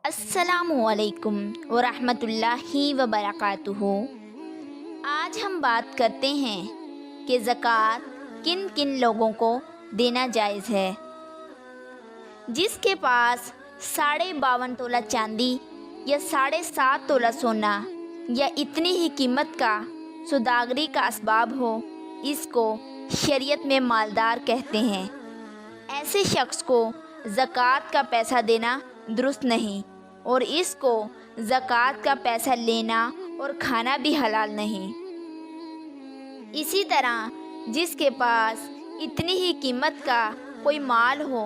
السلام علیکم ورحمۃ اللہ وبرکاتہ۔ آج ہم بات کرتے ہیں کہ زکوٰۃ کن کن لوگوں کو دینا جائز ہے۔ جس کے پاس 52.5 تولہ چاندی یا 7.5 تولہ سونا یا اتنی ہی قیمت کا سوداگری کا اسباب ہو، اس کو شریعت میں مالدار کہتے ہیں۔ ایسے شخص کو زکوٰۃ کا پیسہ دینا درست نہیں، اور اس کو زکوٰۃ کا پیسہ لینا اور کھانا بھی حلال نہیں۔ اسی طرح جس کے پاس اتنی ہی قیمت کا کوئی مال ہو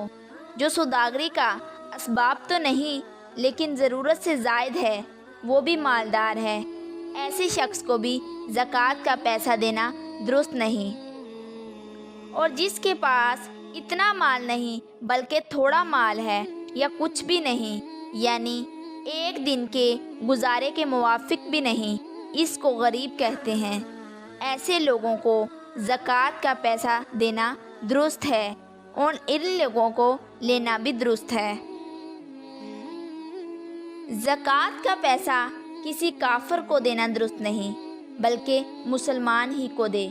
جو سوداگری کا اسباب تو نہیں لیکن ضرورت سے زائد ہے، وہ بھی مالدار ہے۔ ایسے شخص کو بھی زکوٰۃ کا پیسہ دینا درست نہیں۔ اور جس کے پاس اتنا مال نہیں بلکہ تھوڑا مال ہے یا کچھ بھی نہیں، یعنی ایک دن کے گزارے کے موافق بھی نہیں، اس کو غریب کہتے ہیں۔ ایسے لوگوں کو زکوٰۃ کا پیسہ دینا درست ہے اور ان لوگوں کو لینا بھی درست ہے۔ زکوٰۃ کا پیسہ کسی کافر کو دینا درست نہیں بلکہ مسلمان ہی کو دے۔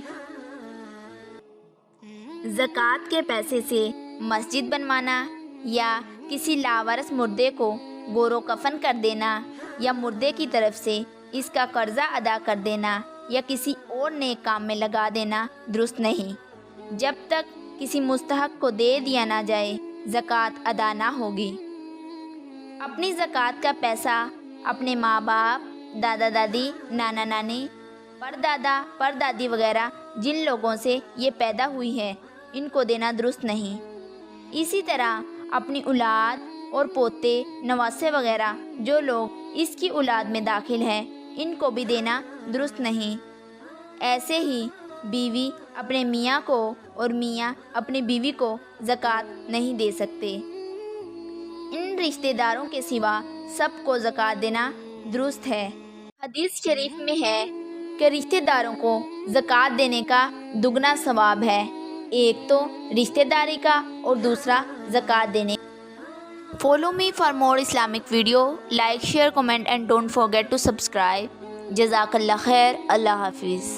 زکوٰۃ کے پیسے سے مسجد بنوانا یا کسی لاوارث مردے کو گور و کفن کر دینا یا مردے کی طرف سے اس کا قرضہ ادا کر دینا یا کسی اور نیک کام میں لگا دینا درست نہیں۔ جب تک کسی مستحق کو دے دیا نہ جائے، زکوٰۃ ادا نہ ہوگی۔ اپنی زکوٰۃ کا پیسہ اپنے ماں باپ، دادا دادی، نانا نانی، پردادا پردادی وغیرہ جن لوگوں سے یہ پیدا ہوئی ہے، ان کو دینا درست نہیں۔ اسی طرح اپنی اولاد اور پوتے نواسے وغیرہ جو لوگ اس کی اولاد میں داخل ہیں، ان کو بھی دینا درست نہیں۔ ایسے ہی بیوی اپنے میاں کو اور میاں اپنی بیوی کو زکوٰۃ نہیں دے سکتے۔ ان رشتہ داروں کے سوا سب کو زکوٰۃ دینا درست ہے۔ حدیث شریف میں ہے کہ رشتہ داروں کو زکوٰۃ دینے کا دگنا ثواب ہے، ایک تو رشتہ داری کا اور دوسرا زکوٰۃ دینے کا۔ Follow me for more Islamic video. Like, share, comment and don't forget to subscribe. جزاک اللہ خیر۔ اللہ حافظ۔